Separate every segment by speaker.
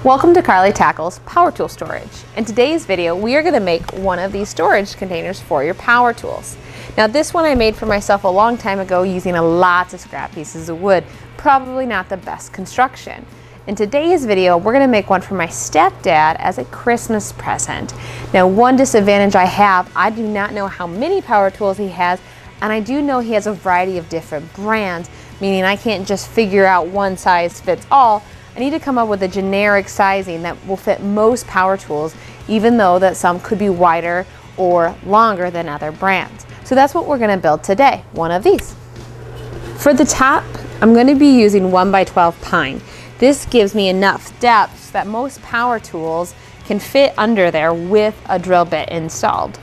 Speaker 1: Welcome to Carly Tackle's Power Tool Storage. In today's video, we are going to make one of these storage containers for your power tools. Now this one I made for myself a long time ago using lots of scrap pieces of wood, probably not the best construction. In today's video, we're going to make one for my stepdad as a Christmas present. Now one disadvantage I have, I do not know how many power tools he has, and I do know he has a variety of different brands, meaning I can't just figure out one size fits all. I need to come up with a generic sizing that will fit most power tools, even though that some could be wider or longer than other brands. So that's what we're going to build today, one of these. For the top, I'm going to be using 1x12 pine. This gives me enough depth that most power tools can fit under there with a drill bit installed.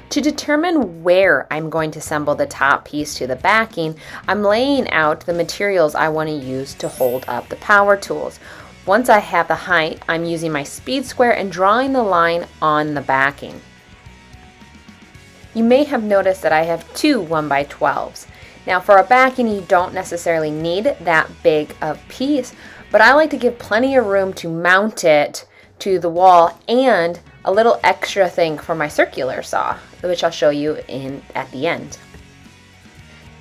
Speaker 1: To determine where I'm going to assemble the top piece to the backing, I'm laying out the materials I want to use to hold up the power tools. Once I have the height, I'm using my speed square and drawing the line on the backing. You may have noticed that I have two 1x12s. Now for a backing, you don't necessarily need that big of piece, but I like to give plenty of room to mount it to the wall and a little extra thing for my circular saw, which I'll show you at the end.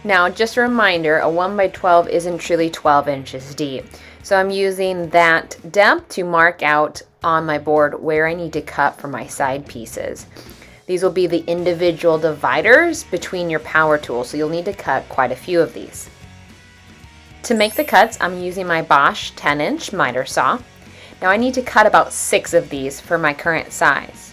Speaker 1: Now just a reminder, a 1x12 isn't truly 12 inches deep. So I'm using that depth to mark out on my board where I need to cut for my side pieces. These will be the individual dividers between your power tools, so you'll need to cut quite a few of these. To make the cuts, I'm using my Bosch 10-inch miter saw. Now I need to cut about 6 of these for my current size.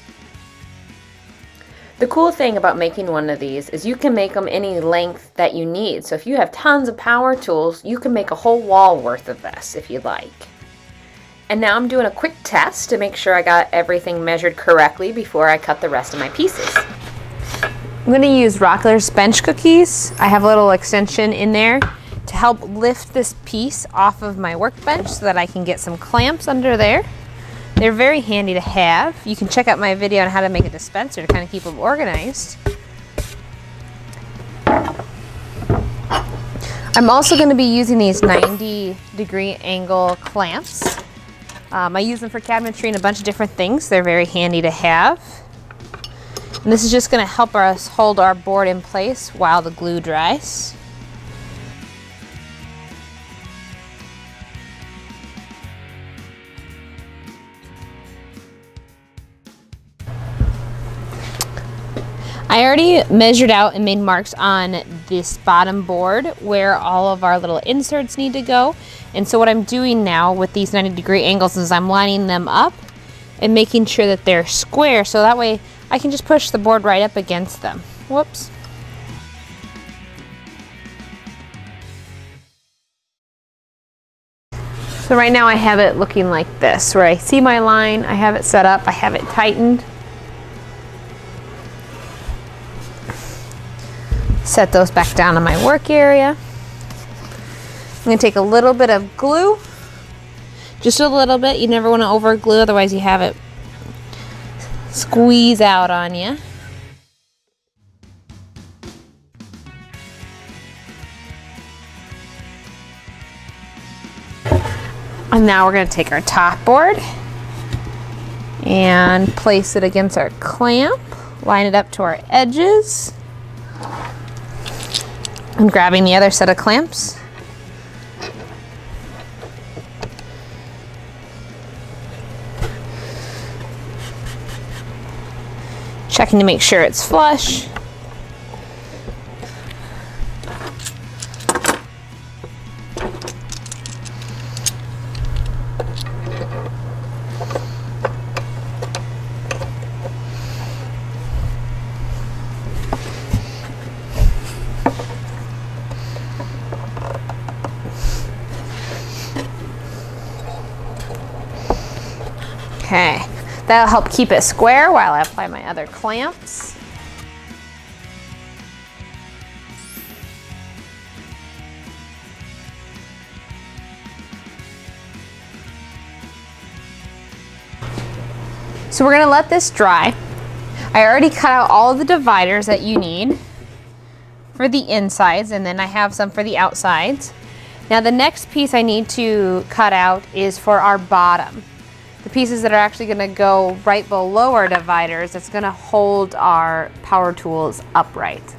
Speaker 1: The cool thing about making one of these is you can make them any length that you need. So if you have tons of power tools, you can make a whole wall worth of this if you'd like. And now I'm doing a quick test to make sure I got everything measured correctly before I cut the rest of my pieces. I'm going to use Rockler's bench cookies. I have a little extension in there to help lift this piece off of my workbench so that I can get some clamps under there. They're very handy to have. You can check out my video on how to make a dispenser to kind of keep them organized. I'm also going to be using these 90-degree angle clamps. I use them for cabinetry and a bunch of different things. They're very handy to have. And this is just going to help us hold our board in place while the glue dries. I already measured out and made marks on this bottom board where all of our little inserts need to go. And so what I'm doing now with these 90-degree angles is I'm lining them up and making sure that they're square, so that way I can just push the board right up against them. Whoops. So right now I have it looking like this, where I see my line, I have it set up, I have it tightened. Set those back down in my work area. I'm going to take a little bit of glue, just a little bit. You never want to over glue, otherwise you have it squeeze out on you. And now we're going to take our top board and place it against our clamp, line it up to our edges. I'm grabbing the other set of clamps. Checking to make sure it's flush. Okay, that'll help keep it square while I apply my other clamps. So we're going to let this dry. I already cut out all of the dividers that you need for the insides, and then I have some for the outsides. Now the next piece I need to cut out is for our bottom. The pieces that are actually going to go right below our dividers, that's going to hold our power tools upright.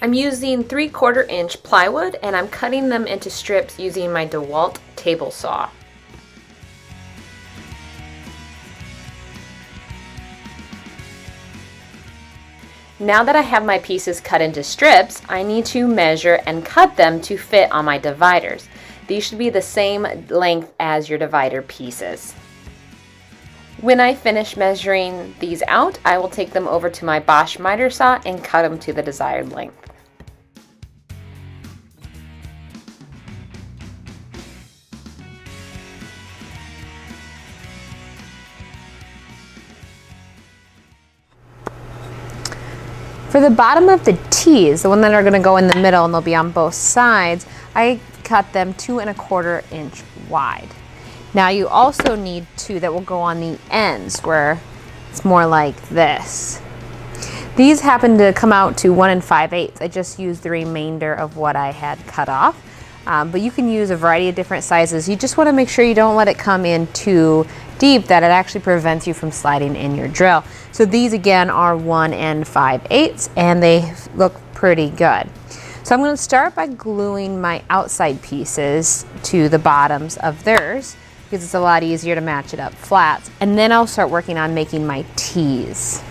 Speaker 1: I'm using 3/4 inch plywood and I'm cutting them into strips using my DeWalt table saw. Now that I have my pieces cut into strips, I need to measure and cut them to fit on my dividers. These should be the same length as your divider pieces. When I finish measuring these out, I will take them over to my Bosch miter saw and cut them to the desired length. For the bottom of the T's, the one that are going to go in the middle and they'll be on both sides, I cut them 2 1/4 inch wide. Now you also need 2 that will go on the ends where it's more like this. These happen to come out to 1 5/8. I just used the remainder of what I had cut off. But you can use a variety of different sizes. You just want to make sure you don't let it come in too deep that it actually prevents you from sliding in your drill. So these again are 1 5/8 and they look pretty good. So I'm going to start by gluing my outside pieces to the bottoms of theirs because it's a lot easier to match it up flat. And then I'll start working on making my T's.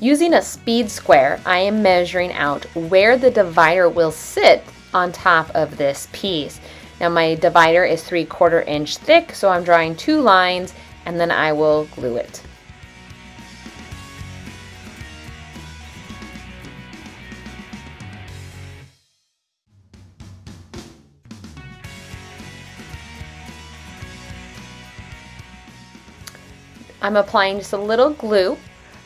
Speaker 1: Using a speed square, I am measuring out where the divider will sit on top of this piece. Now my divider is 3/4 inch thick, so I'm drawing 2 lines and then I will glue it. I'm applying just a little glue.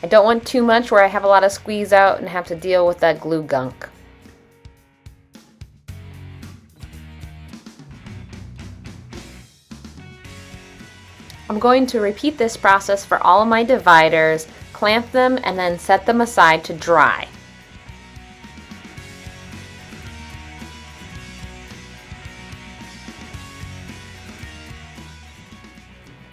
Speaker 1: I don't want too much where I have a lot of squeeze out and have to deal with that glue gunk. I'm going to repeat this process for all of my dividers, clamp them, and then set them aside to dry.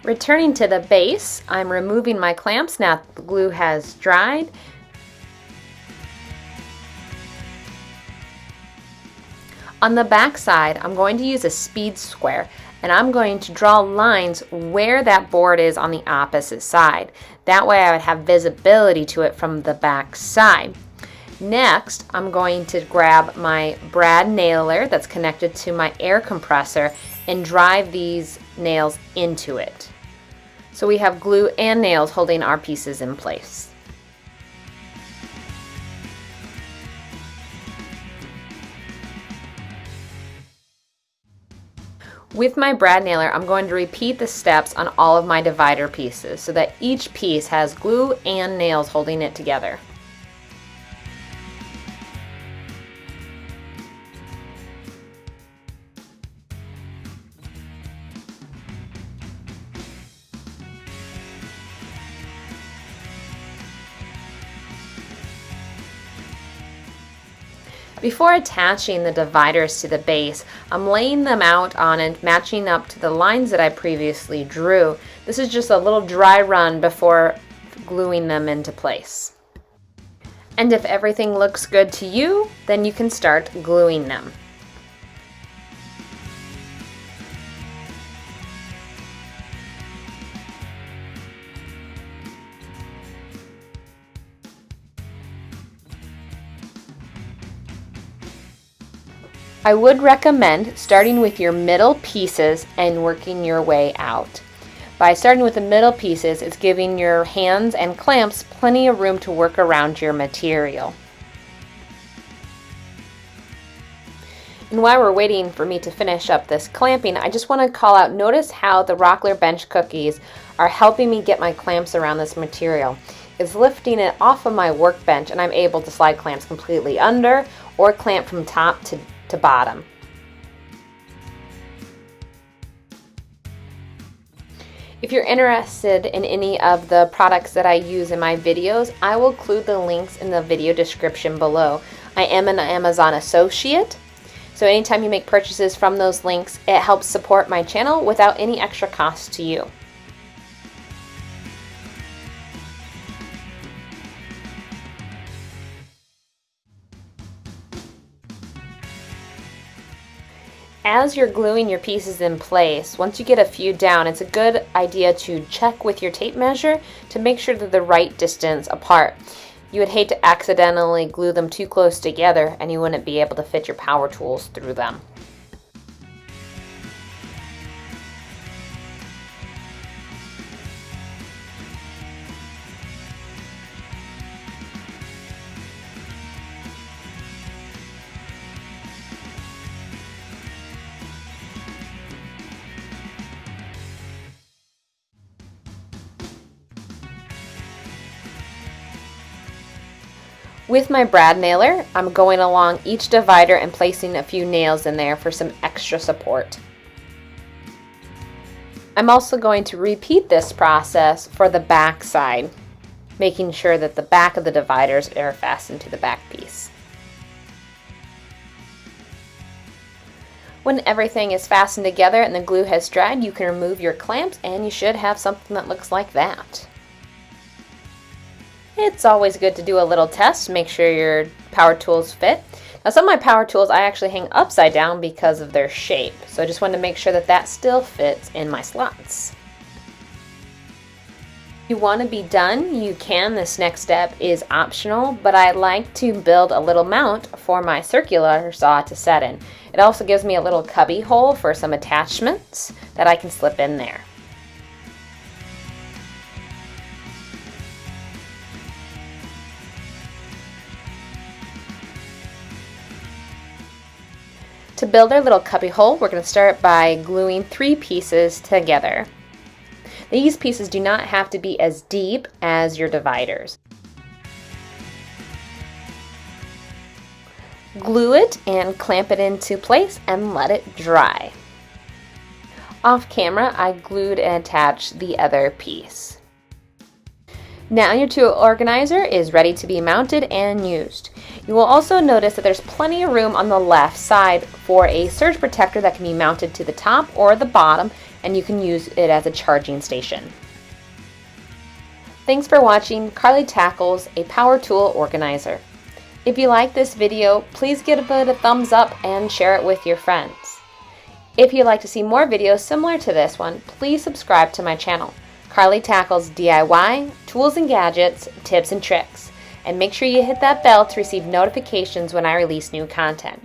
Speaker 1: Returning to the base, I'm removing my clamps now that the glue has dried. On the back side, I'm going to use a speed square and I'm going to draw lines where that board is on the opposite side. That way I would have visibility to it from the back side. Next, I'm going to grab my brad nailer that's connected to my air compressor and drive these nails into it. So we have glue and nails holding our pieces in place. With my brad nailer, I'm going to repeat the steps on all of my divider pieces so that each piece has glue and nails holding it together. Before attaching the dividers to the base, I'm laying them out on and matching up to the lines that I previously drew. This is just a little dry run before gluing them into place. And if everything looks good to you, then you can start gluing them. I would recommend starting with your middle pieces and working your way out. By starting with the middle pieces, it's giving your hands and clamps plenty of room to work around your material. And while we're waiting for me to finish up this clamping, I just want to call out, notice how the Rockler bench cookies are helping me get my clamps around this material. It's lifting it off of my workbench, and I'm able to slide clamps completely under or clamp from top to bottom. If you're interested in any of the products that I use in my videos, I will include the links in the video description below. I am an Amazon associate, so anytime you make purchases from those links, it helps support my channel without any extra cost to you. As you're gluing your pieces in place, once you get a few down, it's a good idea to check with your tape measure to make sure they're the right distance apart. You would hate to accidentally glue them too close together and you wouldn't be able to fit your power tools through them. With my brad nailer, I'm going along each divider and placing a few nails in there for some extra support. I'm also going to repeat this process for the back side, making sure that the back of the dividers are fastened to the back piece. When everything is fastened together and the glue has dried, you can remove your clamps and you should have something that looks like that. It's always good to do a little test to make sure your power tools fit. Now some of my power tools I actually hang upside down because of their shape, so I just wanted to make sure that that still fits in my slots. If you want to be done, you can. This next step is optional, but I like to build a little mount for my circular saw to set in. It also gives me a little cubby hole for some attachments that I can slip in there. To build our little cubby hole, we're going to start by gluing 3 pieces together. These pieces do not have to be as deep as your dividers. Glue it and clamp it into place and let it dry. Off camera, I glued and attached the other piece. Now your tool organizer is ready to be mounted and used. You will also notice that there's plenty of room on the left side for a surge protector that can be mounted to the top or the bottom, and you can use it as a charging station. Thanks for watching Carly Tackles a Power Tool Organizer. If you like this video, please give it a thumbs up and share it with your friends. If you'd like to see more videos similar to this one, please subscribe to my channel. Carly Tackles DIY, tools and gadgets, tips and tricks. And make sure you hit that bell to receive notifications when I release new content.